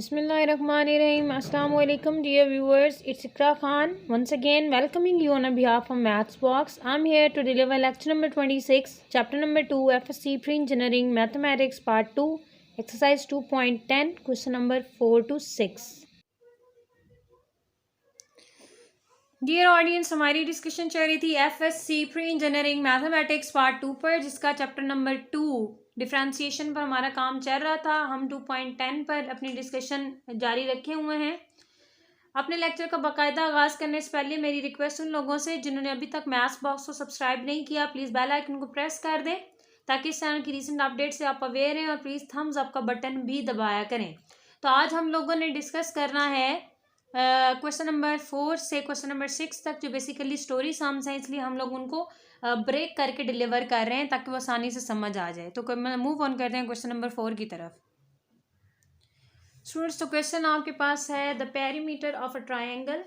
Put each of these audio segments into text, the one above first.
Bismillahirrahmanirrahim. Assalamu alaikum, dear viewers. It's Ikra Khan once again welcoming you on behalf of Maths Box. I'm here to deliver lecture number 26, chapter number 2, FSC Pre-Engineering Mathematics Part 2, exercise 2.10, question number 4 to 6. Dear audience, हमारी discussion चल रही थी FSc pre engineering mathematics part 2 पर, जिसका chapter number 2 differentiation पर हमारा काम चल रहा था। हम 2.10 पर अपनी डिस्कशन जारी रखे हुए हैं। अपने लेक्चर का बाकायदा आगाज़ करने से पहले मेरी रिक्वेस्ट उन लोगों से जिन्होंने अभी तक मैथ्स बॉक्स को सब्सक्राइब नहीं किया, प्लीज़ बेल आइकन को प्रेस कर दें ताकि इस चैनल की रिसेंट अपडेट से आप अवेयर हैं, और प्लीज़ थम्स अप का बटन भी दबाया करें। तो आज हम लोगों ने डिस्कस करना है क्वेश्चन नंबर 4 से क्वेश्चन नंबर 6 तक, जो बेसिकली स्टोरी सम्स हैं, इसलिए हम लोग उनको ब्रेक करके डिलीवर कर रहे हैं ताकि वो आसानी से समझ आ जाए। तो मूव ऑन करते हैं क्वेश्चन नंबर 4 की तरफ। स्टूडेंट्स, तो क्वेश्चन आपके पास है the perimeter of a triangle,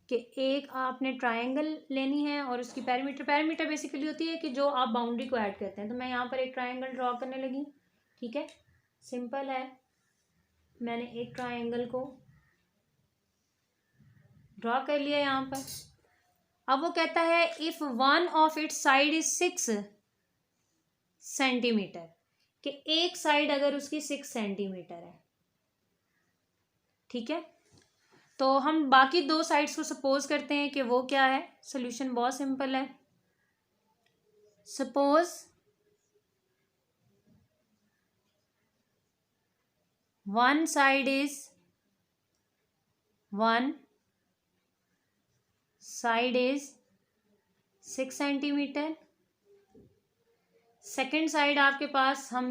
कि एक आपने ट्राइंगल लेनी है और उसकी पेरीमीटर बेसिकली होती है कि जो आप बाउंड्री को ऐड करते हैं। तो मैं यहाँ पर एक ट्राइंगल ड्रॉ करने लगी, ठीक है, सिंपल है। मैंने एक ट्राइंगल को ड्रॉ कर लिया यहाँ पर। अब वो कहता है if one of its side is 6 centimetre, कि एक साइड अगर उसकी 6 सेंटीमीटर है, ठीक है, तो हम बाकी दो साइड्स को सपोज करते हैं कि वो क्या है। सोल्यूशन बहुत सिंपल है। Suppose one side is 6 centimetre, second side आपके पास हम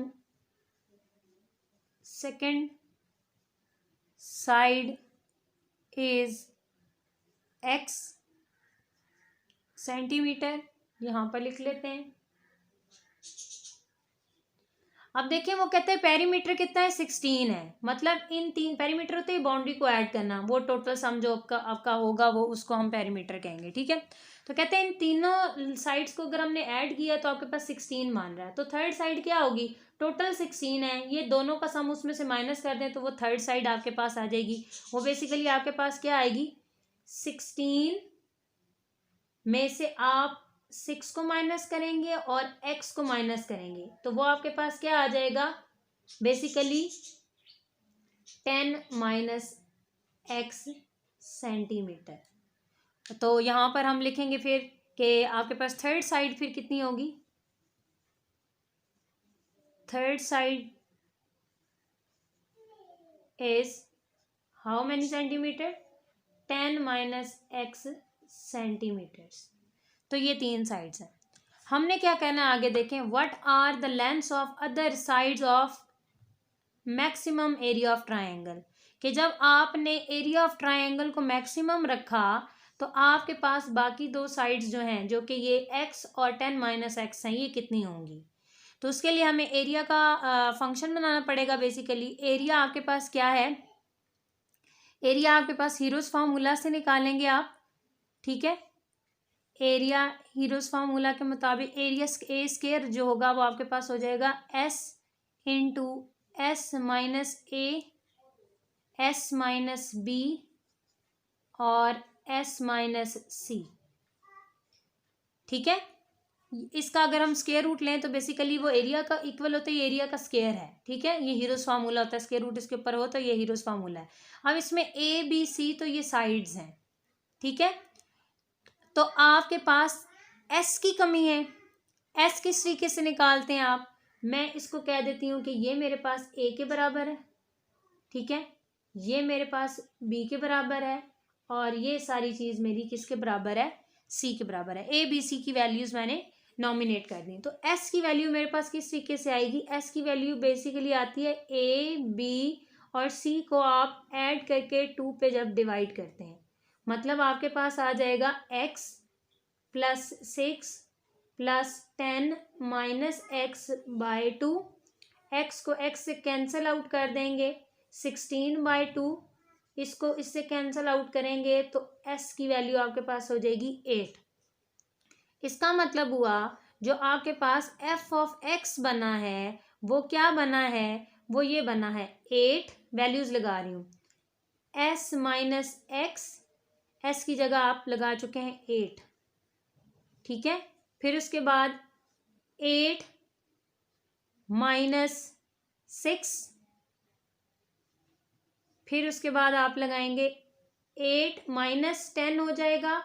second side is x centimetre, यहाँ पर लिख लेते हैं। अब देखिए वो कहते हैं पेरीमीटर कितना है, 16 है। मतलब इन तीन पेरीमीटर होते हैं बाउंड्री को ऐड करना, वो टोटल सम जो आपका होगा वो उसको हम पेरीमीटर कहेंगे, ठीक है। तो कहते हैं इन तीनों साइड्स को अगर हमने ऐड किया तो आपके पास 16 मान रहा है। तो थर्ड साइड क्या होगी, टोटल 16 है, ये दोनों का सम उसमें से माइनस कर दें तो वो थर्ड साइड आपके पास आ जाएगी। वो बेसिकली आपके पास क्या आएगी, 16 में से आप 6 को माइनस करेंगे और x को माइनस करेंगे, तो वो आपके पास क्या आ जाएगा, बेसिकली 10 माइनस x सेंटीमीटर। तो यहाँ पर हम लिखेंगे फिर कि आपके पास थर्ड साइड फिर कितनी होगी, third side is how many centimetre, 10 minus x centimetres. तो ये तीन साइड्स हैं। हमने क्या कहना है आगे देखें, what are the lengths of other sides of maximum area of triangle, कि जब आपने एरिया ऑफ ट्रायंगल को मैक्सिमम रखा तो आपके पास बाकी दो साइड्स जो हैं, जो कि ये x और 10 माइनस x हैं, ये कितनी होंगी। तो उसके लिए हमें एरिया का फंक्शन बनाना पड़ेगा। बेसिकली एरिया आपके पास क्या है, एरिया आपके पास हीरोज फार्मूला से निकालेंगे आप, ठीक है। एरिया हीरोज फार्मूला के मुताबिक एरिया ए स्क्वायर जो होगा वो आपके पास हो जाएगा s इंटू एस माइनस ए, एस माइनस बी और एस माइनस सी, ठीक है। इसका अगर हम स्क्वायर रूट लें तो बेसिकली वो एरिया का इक्वल होता है, ये एरिया का स्क्वायर है, ठीक है। ये हीरोज फार्मूला होता है, स्क्वायर रूट इसके ऊपर हो तो ये हीरोज फार्मूला है। अब इसमें ए बी सी तो ये साइड्स हैं, ठीक है। तो आपके पास s की कमी है, s किस तरीके से निकालते हैं आप, मैं इसको कह देती हूँ कि ये मेरे पास a के बराबर है, ठीक है, ये मेरे पास b के बराबर है, और ये सारी चीज़ मेरी किसके बराबर है, c के बराबर है। a b c की वैल्यूज़ मैंने नॉमिनेट कर दी। तो s की वैल्यू मेरे पास किस तरीके से आएगी, s की वैल्यू बेसिकली आती है a b और c को आप ऐड करके 2 पे जब डिवाइड करते हैं, मतलब आपके पास आ जाएगा x plus 6 plus 10 minus x by 2, x को x से कैंसिल आउट कर देंगे, 16 बाय 2 इसको इससे कैंसिल आउट करेंगे तो s की वैल्यू आपके पास हो जाएगी 8। इसका मतलब हुआ जो आपके पास f ऑफ x बना है वो क्या बना है, वो ये बना है 8, वैल्यूज़ लगा रही हूँ, s माइनस एक्स, s की जगह आप लगा चुके हैं 8, ठीक है। फिर उसके बाद 8 माइनस 6, फिर उसके बाद आप लगाएंगे 8 माइनस 10 हो जाएगा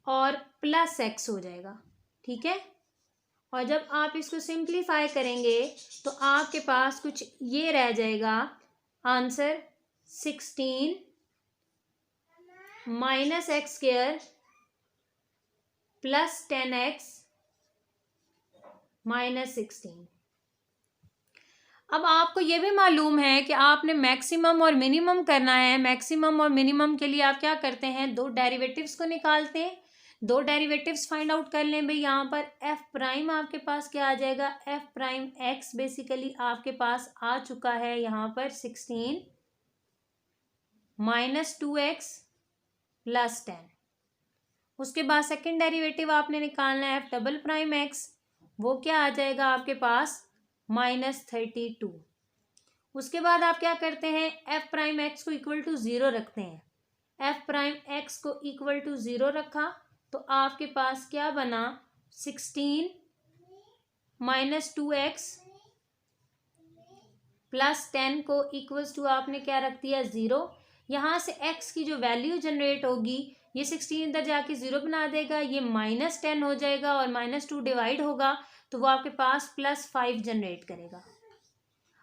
और प्लस x हो जाएगा, ठीक है। और जब आप इसको सिंप्लीफाई करेंगे तो आपके पास कुछ ये रह जाएगा answer 16 minus x square plus 10x minus 16। अब आपको ये भी मालूम है कि आपने मैक्सिमम और मिनिमम करना है। मैक्सिमम और मिनिमम के लिए आप क्या करते हैं, दो डेरिवेटिव्स को निकालते हैं। दो डेरिवेटिव्स फाइंड आउट कर लें भाई। यहाँ पर एफ प्राइम आपके पास क्या आ जाएगा, एफ प्राइम एक्स बेसिकली आपके पास आ चुका है यहाँ पर 16 माइनस 2x प्लस 10। उसके बाद सेकेंड डेरिवेटिव आपने निकालना है एफ डबल प्राइम एक्स, वो क्या आ जाएगा आपके पास माइनस 32। उसके बाद आप क्या करते हैं, एफ प्राइम एक्स को इक्वल टू 0 रखते हैं। एफ प्राइम एक्स को इक्वल टू 0 रखा तो आपके पास क्या बना, 16 माइनस 2x प्लस 10 को इक्वल्स टू आपने क्या रख दिया 0। यहाँ से x की जो वैल्यू जनरेट होगी ये 16 इधर जाके 0 बना देगा, ये माइनस 10 हो जाएगा और माइनस 2 डिवाइड होगा तो वो आपके पास प्लस 5 जनरेट करेगा।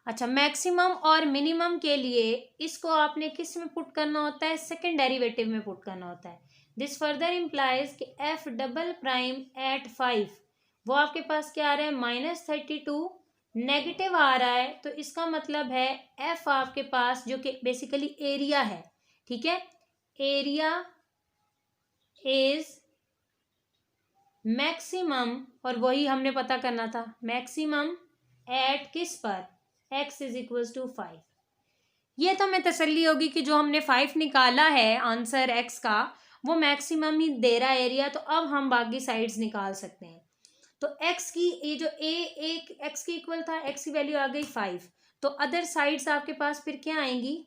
अच्छा, मैक्सिमम और मिनिमम के लिए इसको आपने किस में पुट करना होता है, सेकेंड डेरिवेटिव में पुट करना होता है। दिस फर्दर इम्प्लाइज कि एफ डबल प्राइम एट 5 वो आपके पास क्या आ रहा है माइनस 32, नेगेटिव आ रहा है तो इसका मतलब है एफ आपके पास जो कि बेसिकली एरिया है, ठीक है, एरिया इज मैक्सिमम, और वही हमने पता करना था, मैक्सिमम एट किस पर, x इज इक्वल टू 5। ये तो हमें तसल्ली होगी कि जो हमने 5 निकाला है आंसर x का वो मैक्सिमम ही दे रहा है एरिया, तो अब हम बाकी साइड्स निकाल सकते हैं। तो x की ये जो एक x के इक्वल था, x की वैल्यू आ गई 5, तो अदर साइड्स आपके पास फिर क्या आएंगी,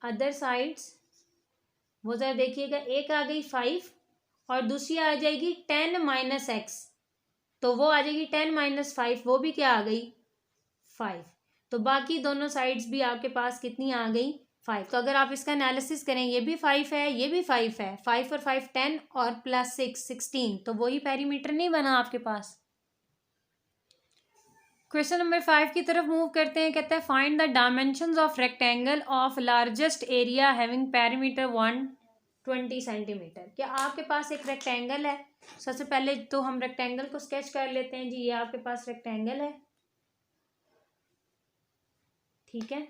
अदर साइड्स वो जरा देखिएगा, एक आ गई 5 और दूसरी आ जाएगी 10 माइनस एक्स, तो वो आ जाएगी 10 माइनस 5, वो भी क्या आ गई 5। तो बाकी दोनों साइड्स भी आपके पास कितनी आ गई 5। तो अगर आप इसका एनालिसिस करें, ये भी 5 है, ये भी 5 है, 5 और 5 10 और प्लस 6 16, तो वही पेरीमीटर नहीं बना आपके पास। क्वेश्चन नंबर 5 की तरफ मूव करते हैं। कहता है find the dimensions of rectangle of largest area having perimeter 120 centimetre. क्या आपके पास एक रेक्टेंगल है, सबसे पहले तो हम रेक्टेंगल को स्केच कर लेते हैं जी। ये आपके पास रेक्टेंगल है, ठीक है,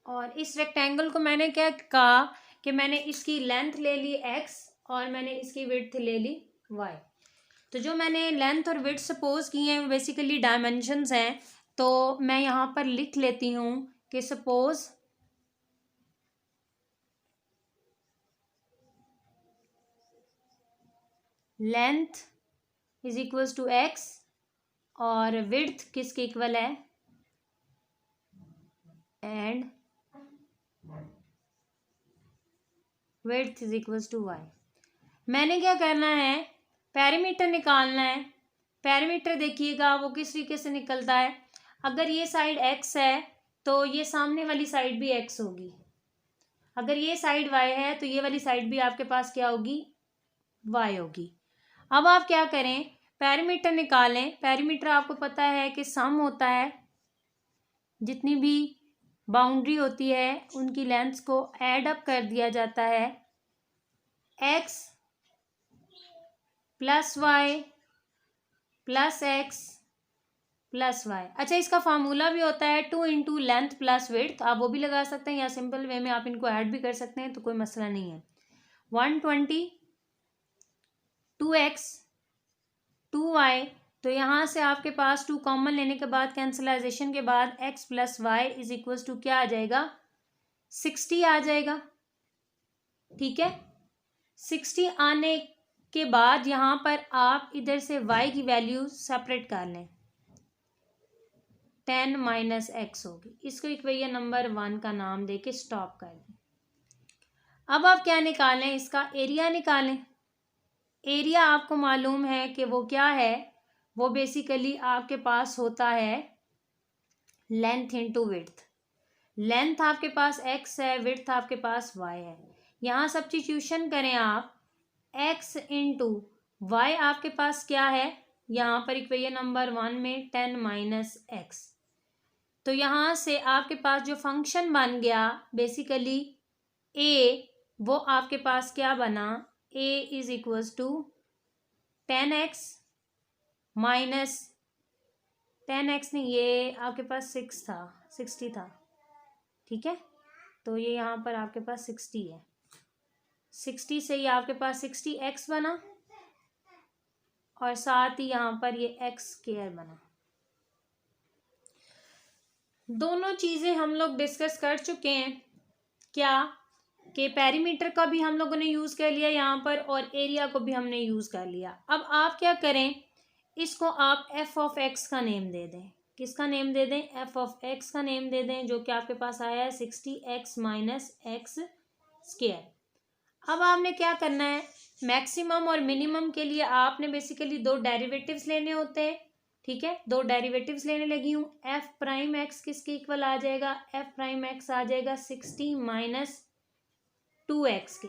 और इस रेक्टेंगल को मैंने क्या कहा कि मैंने इसकी लेंथ ले ली x और मैंने इसकी विड्थ ले ली y। तो जो मैंने लेंथ और विड्थ सपोज की हैं वो बेसिकली डायमेंशंस हैं, तो मैं यहाँ पर लिख लेती हूँ कि suppose length is equals to x और विड्थ किसके इक्वल है, and width is equals to y। मैंने क्या करना है, पेरीमीटर निकालना है। पेरीमीटर देखिएगा वो किस तरीके से निकलता है, अगर ये साइड x है तो ये सामने वाली साइड भी x होगी, अगर ये साइड y है तो ये वाली साइड भी आपके पास क्या होगी, y होगी। अब आप क्या करें, पेरीमीटर निकालें। पेरीमीटर आपको पता है कि सम होता है, जितनी भी बाउंड्री होती है उनकी लेंथ्स को ऐड अप कर दिया जाता है, x plus y plus x plus y. अच्छा, इसका फार्मूला भी होता है 2 इंटू लेंथ प्लस विड्थ, आप वो भी लगा सकते हैं या सिंपल वे में आप इनको ऐड भी कर सकते हैं, तो कोई मसला नहीं है। 120 2x 2y, तो यहाँ से आपके पास 2 कॉमन लेने के बाद कैंसलाइजेशन के बाद x plus y is equals to क्या आ जाएगा 60 आ जाएगा। ठीक है। 60 आने के बाद यहाँ पर आप इधर से y की वैल्यू सेपरेट कर लें, 10 माइनस एक्स होगी। इसको इक्वेशन नंबर 1 का नाम देके स्टॉप कर दें। अब आप क्या निकालें, इसका एरिया निकालें। एरिया आपको मालूम है कि वो क्या है, वो बेसिकली आपके पास होता है लेंथ इंटू विड्थ। लेंथ आपके पास x है, विड्थ आपके पास y है। यहाँ सब्स्टिट्यूशन करें आप, x इंटू वाई आपके पास क्या है, यहाँ पर इक्वेशन नंबर 1 में 10 माइनस एक्स। तो यहाँ से आपके पास जो फंक्शन बन गया बेसिकली a, वो आपके पास क्या बना, a is equals to 10x minus 10x नहीं, ये आपके पास 60 था, ठीक है। तो ये यहाँ पर आपके पास 60 है, 60 से ये आपके पास 60x बना और साथ ही यहाँ पर ये x स्क्वायर बना। दोनों चीज़ें हम लोग डिस्कस कर चुके हैं, क्या कि पेरीमीटर का भी हम लोगों ने यूज़ कर लिया यहाँ पर और एरिया को भी हमने यूज़ कर लिया। अब आप क्या करें, इसको आप f ऑफ x का नेम दे दें। किसका नेम दे दें, f ऑफ x का नेम दे दें, जो कि आपके पास आया है 60x माइनस एक्स स्क्वायर। अब आपने क्या करना है, मैक्सिमम और मिनिमम के लिए आपने बेसिकली दो डेरिवेटिव्स लेने होते हैं, ठीक है। दो डेरिवेटिव्स लेने लगी हूँ। f प्राइम x किसके इक्वल आ जाएगा, f प्राइम x आ जाएगा 60 माइनस 2x के,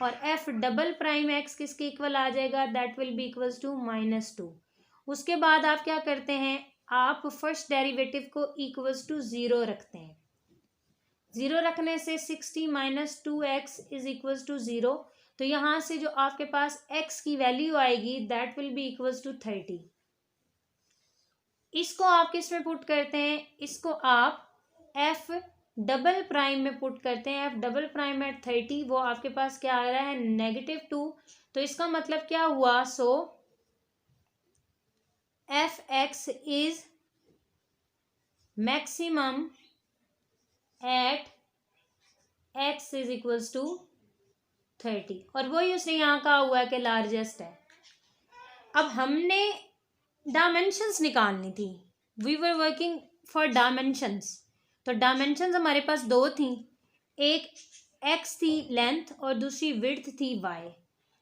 और f डबल प्राइम x किसके इक्वल आ जाएगा, that will be equals to -2। उसके बाद आप क्या करते हैं, आप फर्स्ट डेरिवेटिव को इक्वल्स टू 0 रखते हैं। 0 रखने से 60 minus 2x is equals to 0। तो यहाँ से जो आपके पास x की वैल्यू आएगी that will be equals to 30। इसको आप किस में पुट करते हैं, इसको आप f डबल प्राइम में पुट करते हैं। f डबल प्राइम एट 30, वो आपके पास क्या आ रहा है, -2। तो इसका मतलब क्या हुआ, so f x is maximum at x is equals to 30, और वही उसने यहाँ कहा हुआ है कि लार्जेस्ट है। अब हमने डायमेंशंस निकालनी थी, we were working for dimensions. तो डायमेंशंस हमारे पास दो थी, एक x थी लेंथ और दूसरी विड्थ थी y।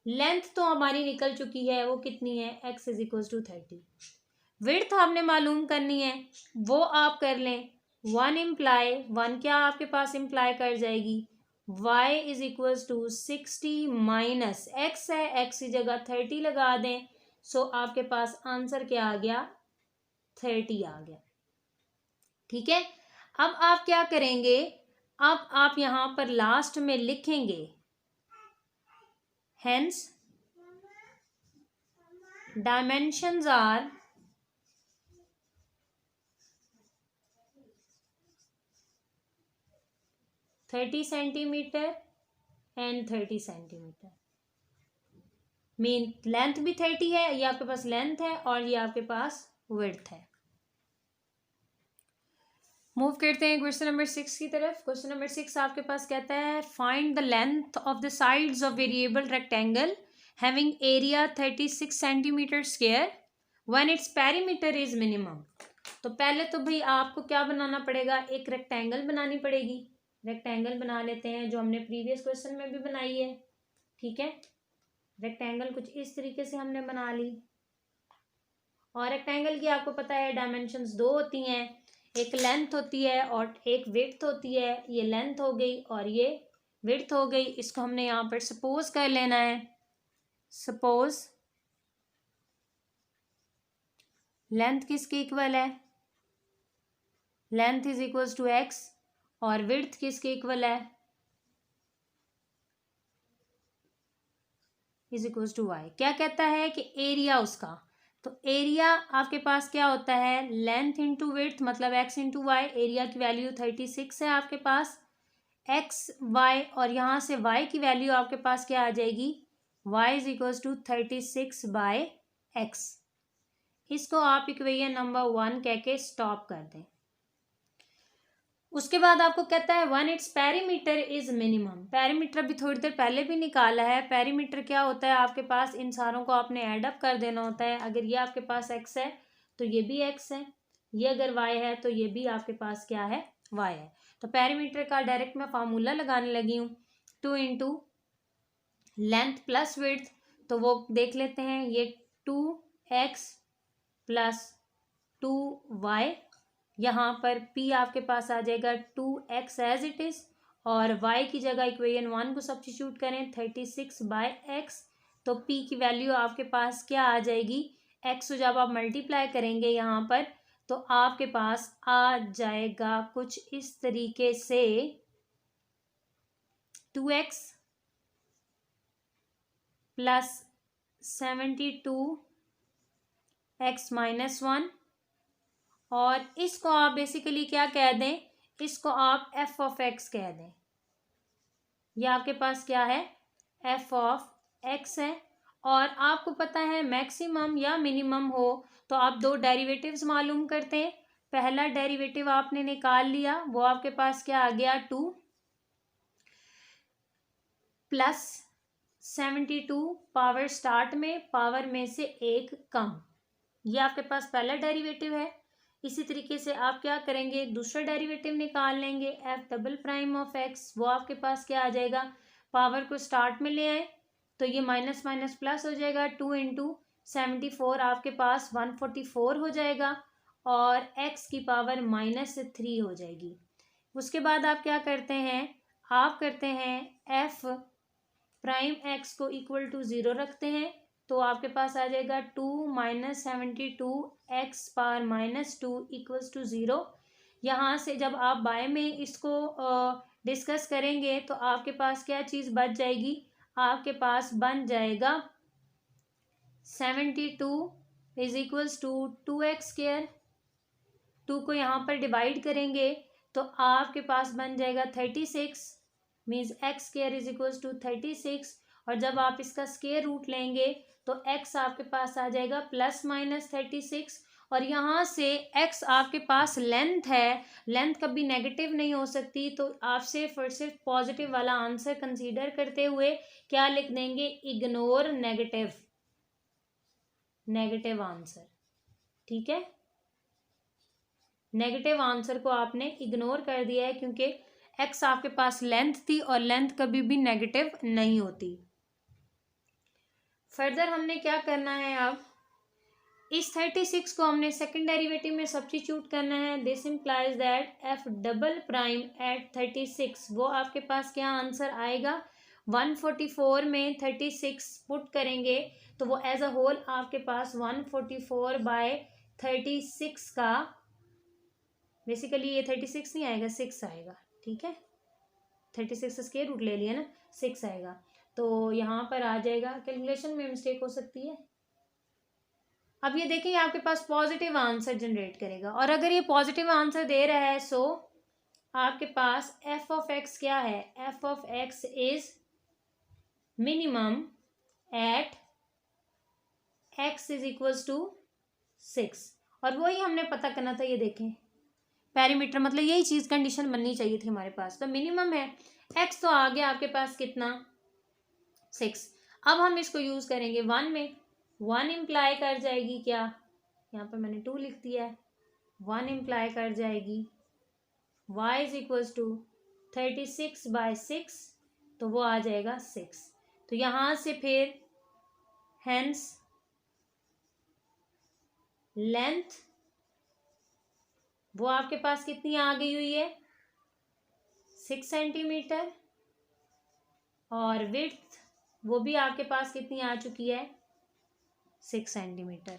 लेंथ तो हमारी निकल चुकी है, वो कितनी है, x is equals to 30। Width आपने मालूम करनी है, वो आप कर लें। 1 इम्प्लाई 1 क्या आपके पास इम्प्लाई कर जाएगी, y is equals to 60 minus x है, x की जगह 30 लगा दें। सो आपके पास आंसर क्या आ गया, 30 आ गया, ठीक है। अब आप क्या करेंगे, अब आप यहां पर लास्ट में लिखेंगे hence dimensions are 30 centimetre and 30 centimetre. Mean length भी 30 है, ये आपके पास लेंथ है और ये आपके पास विड्थ है। मूव करते हैं क्वेश्चन नंबर 6 की तरफ। क्वेश्चन नंबर 6 आपके पास कहता है, find the length of the sides of variable rectangle having area 36 centimetre square when its perimeter is minimum. तो पहले तो भाई आपको क्या बनाना पड़ेगा, एक रेक्टेंगल बनानी पड़ेगी। रेक्टेंगल बना लेते हैं, जो हमने प्रीवियस क्वेश्चन में भी बनाई है, ठीक है। रेक्टेंगल कुछ इस तरीके से हमने बना ली, और रेक्टेंगल की आपको पता है डायमेंशंस दो होती हैं, एक लेंथ होती है और एक विड्थ होती है। ये लेंथ हो गई और ये विड्थ हो गई। इसको हमने यहाँ पर सपोज कर लेना है, सपोज लेंथ किसके इक्वल है, length is equals to x, और विड्थ किसके इक्वल है, इज इक्वल्स टू y। क्या कहता है कि एरिया उसका, तो एरिया आपके पास क्या होता है, लेंथ इंटू विड्थ मतलब x इंटू वाई। एरिया की वैल्यू 36 है आपके पास, x y, और यहाँ से y की वैल्यू आपके पास क्या आ जाएगी, y is equals to 36 by x। इसको आप इक्वेशन नंबर 1 कह के स्टॉप कर दें। उसके बाद आपको कहता है one its perimeter is minimum. Perimeter अभी थोड़ी देर पहले भी निकाला है। पेरीमीटर क्या होता है, आपके पास इन सारों को आपने ऐड अप कर देना होता है। अगर ये आपके पास x है तो ये भी x है, ये अगर y है तो ये भी आपके पास क्या है, y है। तो पेरीमीटर का डायरेक्ट मैं फार्मूला लगाने लगी हूँ, 2 इंटू लेंथ प्लस विड्थ। तो वो देख लेते हैं, ये 2x प्लस 2y, यहाँ पर p आपके पास आ जाएगा 2x एज इट इज, और y की जगह इक्वेशन 1 को सब्स्टिट्यूट करें 36/x। तो p की वैल्यू आपके पास क्या आ जाएगी, x को जब आप मल्टीप्लाई करेंगे यहाँ पर तो आपके पास आ जाएगा कुछ इस तरीके से 2x प्लस 72x माइनस 1, और इसको आप बेसिकली क्या कह दें, इसको आप f ऑफ x कह दें। ये आपके पास क्या है, f ऑफ x है। और आपको पता है मैक्सिमम या मिनिमम हो तो आप दो डेरिवेटिव्स मालूम करते हैं। पहला डेरिवेटिव आपने निकाल लिया, वो आपके पास क्या आ गया, 2 प्लस 72 पावर स्टार्ट में, पावर में से 1 कम, ये आपके पास पहला डेरिवेटिव है। इसी तरीके से आप क्या करेंगे, दूसरा डेरिवेटिव निकाल लेंगे, f double prime of x, वो आपके पास क्या आ जाएगा, पावर को स्टार्ट में ले आए तो ये माइनस माइनस प्लस हो जाएगा, 2 इंटू 74 आपके पास 144 हो जाएगा, और x की पावर -3 हो जाएगी। उसके बाद आप क्या करते हैं, आप करते हैं f प्राइम x को इक्वल टू 0 रखते हैं, तो आपके पास आ जाएगा 2 minus 72x power -2 equals to 0। यहाँ से जब आप बाय में इसको डिस्कस करेंगे तो आपके पास क्या चीज़ बच जाएगी, आपके पास बन जाएगा 72 is equals to 2x square. 2 को यहाँ पर डिवाइड करेंगे तो आपके पास बन जाएगा 36, means x square is equals to 36, और जब आप इसका स्क्वायर रूट लेंगे तो x आपके पास आ जाएगा ±36, और यहाँ से x आपके पास लेंथ है, लेंथ कभी नेगेटिव नहीं हो सकती, तो आप सिर्फ और सिर्फ पॉजिटिव वाला आंसर कंसीडर करते हुए क्या लिख देंगे, इग्नोर नेगेटिव आंसर। ठीक है, नेगेटिव आंसर को आपने इग्नोर कर दिया है क्योंकि x आपके पास लेंथ थी और लेंथ कभी भी नेगेटिव नहीं होती। फर्दर हमने क्या करना है, अब इस 36 को हमने सेकंड डेरिवेटिव में सब्स्टिट्यूट करना है। This implies that f double prime eight 36, वो आपके पास क्या आंसर आएगा, 144 में 36 पुट करेंगे तो वो एज अ होल आपके पास 144/36 का, बेसिकली ये 36 नहीं आएगा, 6 आएगा। ठीक है, 36 स्क्वायर रूट ले लिया ना, 6 आएगा, तो यहाँ पर आ जाएगा, कैलकुलेशन में मिस्टेक हो सकती है। अब ये देखिए आपके पास पॉजिटिव आंसर जनरेट करेगा, और अगर ये पॉजिटिव आंसर दे रहा है सो आपके पास f ऑफ x क्या है, f of x is minimum at x is equals to 6, और वही हमने पता करना था। ये देखें पेरीमीटर मतलब यही चीज़ कंडीशन बननी चाहिए थी हमारे पास, तो मिनिमम है x, तो आ गया आपके पास कितना, 6। अब हम इसको यूज़ करेंगे 1 में, 1 इम्प्लाई कर जाएगी क्या, यहाँ पर मैंने 2 लिख दिया है, 1 इम्प्लाई कर जाएगी y इज इक्वल्स टू 36/6, तो वो आ जाएगा 6। तो यहाँ से फिर हेंस लेंथ वो आपके पास कितनी आ गई हुई है, 6 सेंटीमीटर, और विड्थ वो भी आपके पास कितनी आ चुकी है, 6 सेंटीमीटर।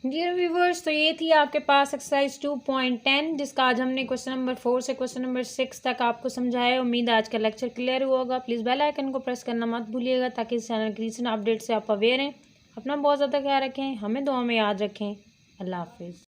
डियर व्यूवर्स, तो ये थी आपके पास एक्सरसाइज 2.10, जिसका आज हमने क्वेश्चन नंबर 4 से क्वेश्चन नंबर 6 तक आपको समझाया। उम्मीद है आज का लेक्चर क्लियर हुआ होगा। प्लीज़ बेल आइकन को प्रेस करना मत भूलिएगा ताकि इस चैनल की रीसेंट अपडेट से आप अवेयर हैं। अपना बहुत ज़्यादा ख्याल रखें, हमें दुआ में याद रखें। अल्लाह हाफिज़।